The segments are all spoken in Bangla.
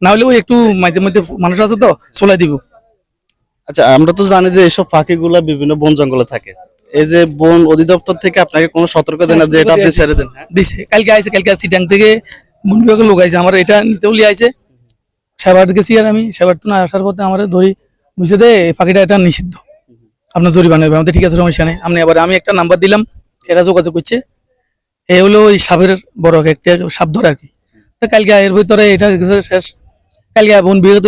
না হলেও একটু মাঝে মধ্যে মানুষ আছে তো চলাই দিব। আচ্ছা, আমরা তো জানি যে এইসব পাখিগুলা বিভিন্ন বন জঙ্গলে থাকে। এই যে বন অধিদপ্তর থেকে আপনাকে কোনো সতর্ক দেন না যে এটা আপনি ছেড়ে দেন? হ্যাঁ? দিছে কালকে আইছে, কালকে সিটাং থেকে বন বিভাগের লোক আইছে, আমার এটা নিতেও লিয়ে আইছে। সেবার গেছি আর আমি সেবার তো না আসার পথে আমার ধরি বুঝে দে এই পাখিটা এটা নিষিদ্ধ, আপনার জরিমানা হবে। আমাদের ঠিক আছে, সমস্যা নেই। আমি একটা নাম্বার দিলাম, এরা যোগাযোগ করছে। এ হলো ওই সাপের বড় একটা সাপ ধরে আর কি। তো কালকে এর ভিতরে এটা গেছে শেষ। কালকে বন বিভাগ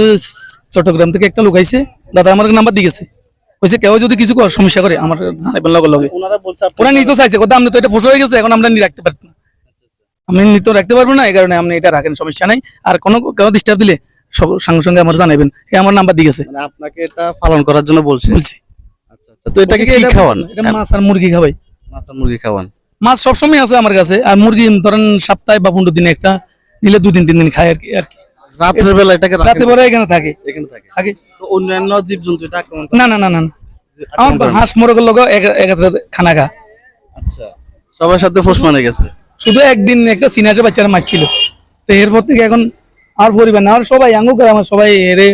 চট্টগ্রাম থেকে একটা লোক আইছে, দাদা আমার নাম্বার দিয়ে গেছে, কইছে কেউ যদি কিছু সমস্যা করে আমার জানাবেন লগে লগে। ওনারা বলছে ওরা নিতে চাইছে, কথা আপনি তো এটা ফসল হয়ে গেছে, এখন আমরা নিয়ে রাখতে পারবো না, আমি নিতে রাখতে পারবো না, এই কারণে আপনি এটা রাখেন, সমস্যা নাই। আর কোনো কেউ ডিস্টার্ব দিলে সঙ্গে সঙ্গে আমার জানাবেন। আমার নাম্বার দিয়ে গেছে, মানে আপনাকে এটা পালন করার জন্য বলছে? বলছি। আচ্ছা আচ্ছা, তো এটাকে কি খাওয়ান? এটা মাছ আর মুরগি খাওয়াই। মাছ আর মুরগি খাওয়ান? মাছ সবসময় আছে আমার কাছে, আর মুরগি ধরেন সপ্তাহে বা 15 দিনে একটা নিলে 2-3 দিন খায় আর কি। রাতের বেলা এটাকে রাতে রাখেন? পরে এখানে থাকে এখানে থাকে? থাকে তো অন্যান্য জীবজন্তু এটা আক্রমণ করে? না না না না না। আক্রমণ আমার করে না? হাঁস মোরগের লোক একসাথে খানা খা। আচ্ছা, সবার সাথে ফোস মানে গেছে? শুধু একদিন একটা সিনাসে বাচ্চারা মারছিল, তো এরপর থেকে এখন আর পরিবার না, আর সবাই আঙ্গু করে, আমার সবাই এরে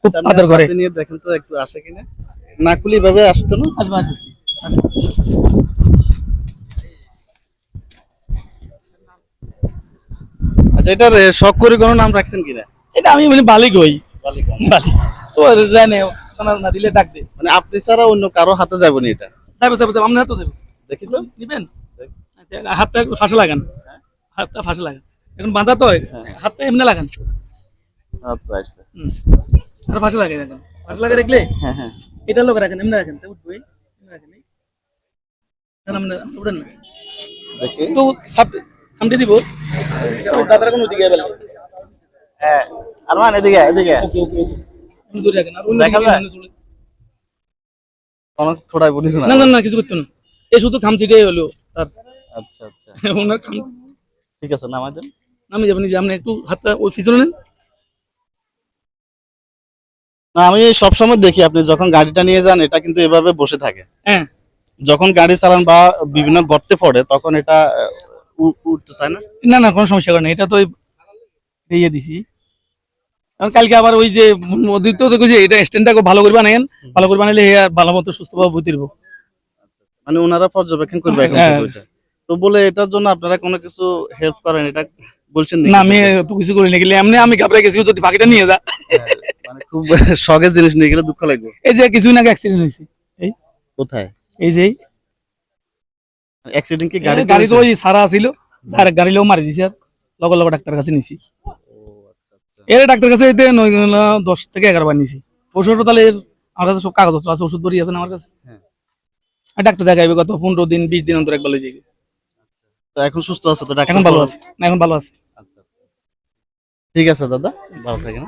খুব আপনি আদর করে। হাতে নিয়ে দেখেন তো একটু আসে কিনা। না খুলি ভাবে আসতো না? আসবে আসবে আসবে। আচ্ছা, এটার শখ করে কোনো নাম রাখছেন কিনা? এটা আমি মানে বালিক হই, বালিকা? বালি তো জানে না দিলে ডাক দে। মানে আপনি ছাড়া অন্য কারো হাতে যাবে না এটা? যাবে যাবে যাবে, আমরা তো যাবো। দেখি তো। নিবেন? আচ্ছা, হাতটা ফাঁসে লাগান, হাতটা ফাঁসে লাগান, এখন বাঁধা তো হাতটা এমনি লাগান। আচ্ছা আচ্ছা। হুম, আর ফাঁসে লাগাই রাখেন, ফাঁসে লাগিয়ে রাখলে হ্যাঁ হ্যাঁ। এটা লোক রাখেন, এমনি রাখেন, উঠবো এমনি রাখেন। উঠেন না দেখি। একটু সামনে দিব, দাদার কোনো দিকে গেল। হ্যাঁ, আরমান এদিকে এদিকে। ওকে ওকে ওকে, এমনি ধরে রাখেন, আর অন্য দেখা দিকে যায়? মানুষ চলে। অনেক থোড়াই বলি না না না, কিছু করতো না, এই শুধু খামচিটাই হলো তার। আচ্ছা আচ্ছা, ওনার খাম ঠিক আছে, নামাই দেন। নামে যাবেন, যে আপনি একটু হাতটা ওই পিছনে নেন। না, আমি সবসময় দেখি আপনি যখন গাড়িটা নিয়ে যান এটা কিন্তু এভাবে বসে থাকে। হ্যাঁ, যখন গাড়ি চালান বা বিভিন্ন গর্তে পড়ে তখন এটা উঠতে চায় না? না না কোনো সমস্যা করে না, এটা তো ইয়ে দিছি। কারণ কালকে আবার ওই যে অদ্বিতীয় তো কইছে এটা স্ট্যান্ডটাকে ভালো করে বানায়েন, ভালো করে বানাইলে হে আর ভালো মতো সুস্থভাবে ভর্তিরবো। মানে ওনারা পর্যবেক্ষণ করবে এখন হ্যাঁ। থেকে ওইটা। তো বলে এটার জন্য আপনারা কোনো কিছু হেল্প করেন, এটা বলছেন নাকি? না আমি তো কিছু করি না, গেলে এমনি আমি ঘাবড়ে গেছি, যদি পাখিটা নিয়ে যা। হ্যাঁ, মানে খুব শখের জিনিস নিয়ে গেলে দুঃখ লাগবে। এই যে কিছুদিন আগে অ্যাক্সিডেন্ট হয়েছে, এই কোথায় এই যে অ্যাক্সিডেন্ট? কি গাড়ি গাড়ি তো ওই সারা ছিল, সার গাড়ি লোক মারি দিছে, আর লগে লগে ডাক্তার কাছে নিছি। এর ডাক্তার কাছে এতে 10 থেকে 11 বার নিছি। ওষুধ তাহলে আমার কাছে সব কাগজ আছে, ওষুধ বড়ি আছে না আমার কাছে। হ্যাঁ। আর ডাক্তার দেখাইবে কত 15 দিন 20 দিন অন্তর একবার লই যাই। তো এখন সুস্থ আছে তো ডাক্তার? এখন ভালো আছে, না এখন ভালো আছে। আচ্ছা আচ্ছা, ঠিক আছে দাদা, ভালো থাকেন।